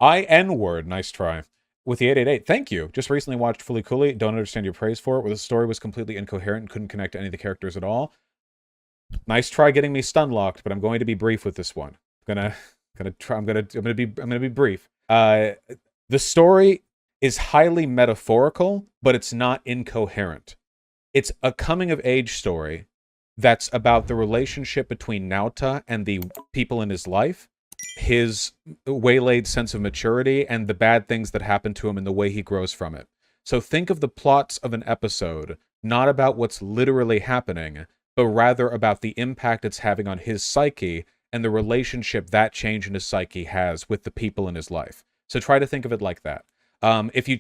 N-word, nice try. With the 888, thank you. Just recently watched Fully Cooly, don't understand your praise for it, where the story was completely incoherent and couldn't connect to any of the characters at all. Nice try getting me stun locked, but I'm going to be brief with this one. I'm gonna be brief. The story is highly metaphorical, but it's not incoherent. It's a coming-of-age story that's about the relationship between Naota and the people in his life, his waylaid sense of maturity, and the bad things that happen to him and the way he grows from it. So think of the plots of an episode not about what's literally happening, but rather about the impact it's having on his psyche and the relationship that change in his psyche has with the people in his life. So try to think of it like that. If you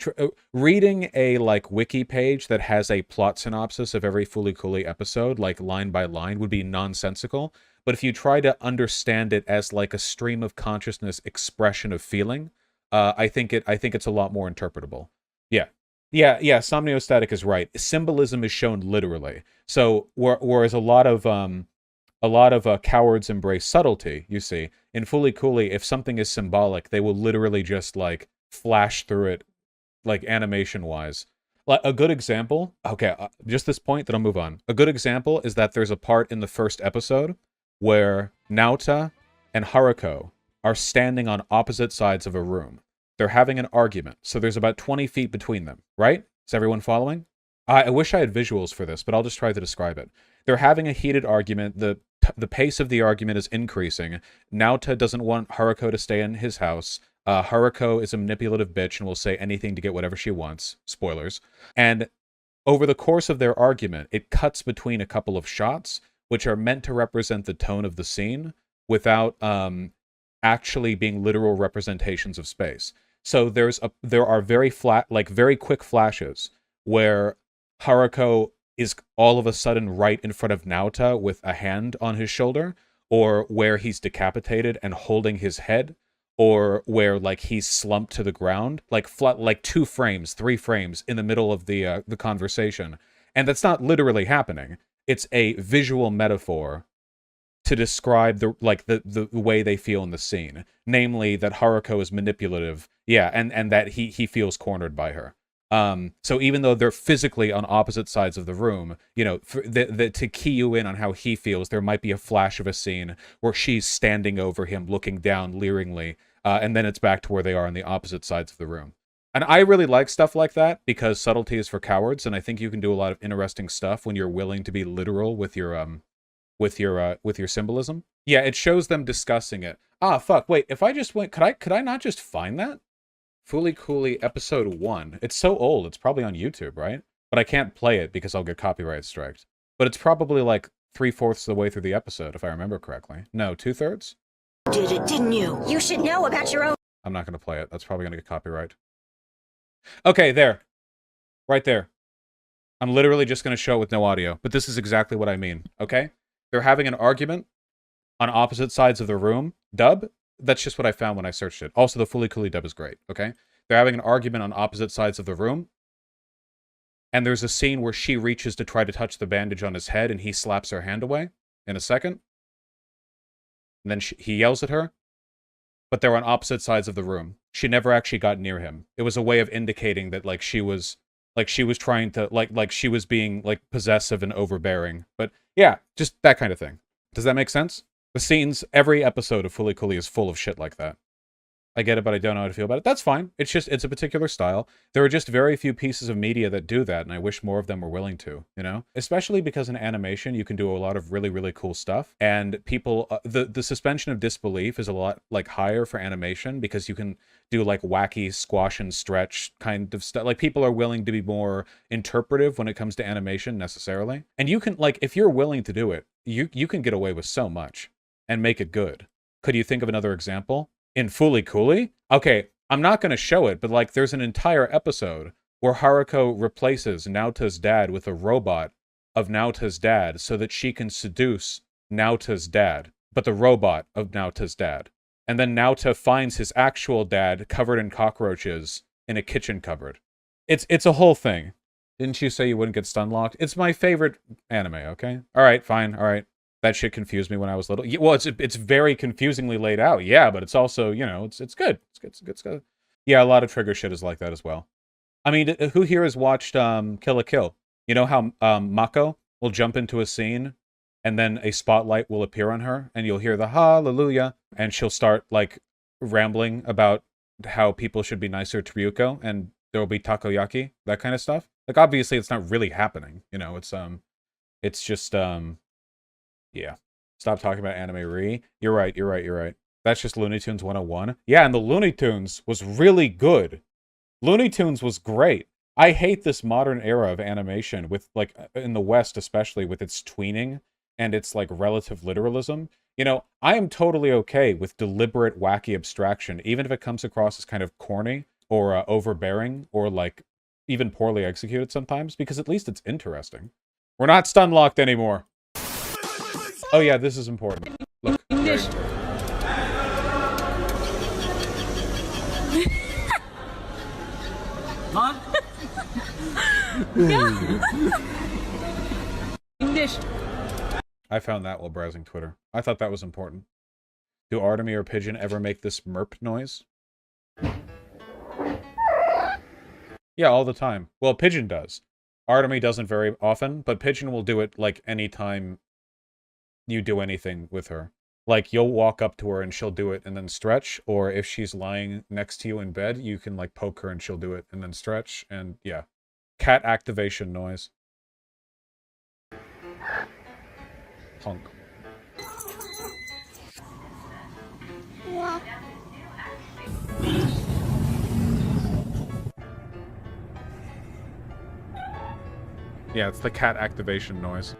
reading a wiki page that has a plot synopsis of every Fooly Cooly episode, like line by line, would be nonsensical. But if you try to understand it as like a stream of consciousness expression of feeling, I think it's a lot more interpretable. Yeah. Somniostatic is right. Symbolism is shown literally. So whereas a lot of cowards embrace subtlety, you see, in Fooly Cooly, if something is symbolic, they will literally just flash through it, animation-wise. A good example, okay, just this point, then I'll move on. A good example is that there's a part in the first episode where Naota and Haruko are standing on opposite sides of a room. They're having an argument, so there's about 20 feet between them, right? Is everyone following? I wish I had visuals for this, but I'll just try to describe it. They're having a heated argument. The pace of the argument is increasing. Naota doesn't want Haruko to stay in his house. Haruko is a manipulative bitch and will say anything to get whatever she wants. Spoilers. And over the course of their argument, it cuts between a couple of shots, which are meant to represent the tone of the scene without actually being literal representations of space. So there are very very quick flashes where Haruko is all of a sudden right in front of Naota with a hand on his shoulder, or where he's decapitated and holding his head, or where he's slumped to the ground, like 2 frames, 3 frames in the middle of the conversation. And that's not literally happening. It's a visual metaphor to describe the way they feel in the scene. Namely, that Haruko is manipulative, and that he feels cornered by her. So even though they're physically on opposite sides of the room, to key you in on how he feels, there might be a flash of a scene where she's standing over him, looking down leeringly, and then it's back to where they are on the opposite sides of the room. And I really like stuff like that because subtlety is for cowards, and I think you can do a lot of interesting stuff when you're willing to be literal with your symbolism. Yeah, it shows them discussing it. Ah, fuck, wait, if I just went, could I not just find that? Fooly Cooly episode 1. It's so old, it's probably on YouTube, right? But I can't play it because I'll get copyright striked. But it's probably 3/4 of the way through the episode, if I remember correctly. No, 2/3? Did it, didn't you? You should know about your own. I'm not going to play it. That's probably going to get copyright. Okay, there. Right there. I'm literally just going to show it with no audio, but this is exactly what I mean, okay? They're having an argument on opposite sides of the room. Dub? That's just what I found when I searched it. Also, the Fooly Cooly dub is great, okay? They're having an argument on opposite sides of the room, and there's a scene where she reaches to try to touch the bandage on his head, and he slaps her hand away in a second. And then he yells at her, but they're on opposite sides of the room. She never actually got near him. It was a way of indicating that she was trying to she was being possessive and overbearing. But yeah, just that kind of thing. Does that make sense? The scenes, every episode of Fooly Cooly is full of shit like that. I get it, but I don't know how to feel about it. That's fine. It's a particular style. There are just very few pieces of media that do that, and I wish more of them were willing to, Especially because in animation, you can do a lot of really, really cool stuff, and people, the suspension of disbelief is a lot, higher for animation, because you can do, wacky squash and stretch kind of stuff. People are willing to be more interpretive when it comes to animation, necessarily. And you can, if you're willing to do it, you can get away with so much and make it good. Could you think of another example? In Fooly Cooly? Okay, I'm not going to show it, but there's an entire episode where Haruko replaces Naota's dad with a robot of Naota's dad so that she can seduce Naota's dad, but the robot of Naota's dad. And then Naota finds his actual dad covered in cockroaches in a kitchen cupboard. It's a whole thing. Didn't you say you wouldn't get stun locked? It's my favorite anime, okay? Alright, fine, alright. That shit confused me when I was little. Well, it's very confusingly laid out, yeah, but it's also, you know, it's good. It's good. Yeah, a lot of trigger shit is like that as well. I mean, who here has watched Kill la Kill? You know how Mako will jump into a scene and then a spotlight will appear on her and you'll hear the hallelujah and she'll start like rambling about how people should be nicer to Ryuko and there will be takoyaki, that kind of stuff. Like obviously it's not really happening, you know, it's just yeah. Stop talking about anime re. You're right. That's just Looney Tunes 101. Yeah, and the Looney Tunes was really good. Looney Tunes was great. I hate this modern era of animation with, like, in the West especially, with its tweening and its, like, relative literalism. You know, I am totally okay with deliberate, wacky abstraction, even if it comes across as kind of corny or overbearing or, like, even poorly executed sometimes, because at least it's interesting. We're not stun locked anymore. Oh yeah, this is important. Look. I found that while browsing Twitter. I thought that was important. Do Artemy or Pigeon ever make this merp noise? Yeah, all the time. Well, Pigeon does. Artemy doesn't very often, but Pigeon will do it, like, anytime you do anything with her. Like, you'll walk up to her and she'll do it and then stretch, or if she's lying next to you in bed, you can, like, poke her and she'll do it and then stretch, and yeah. Cat activation noise. Honk. Yeah, it's the cat activation noise.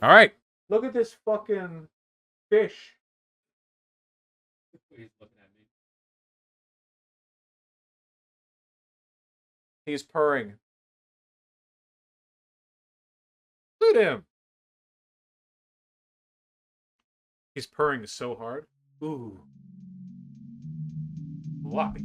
All right. Look at this fucking fish. He's looking at me. He's purring. Look at him. He's purring so hard. Ooh. Floppy.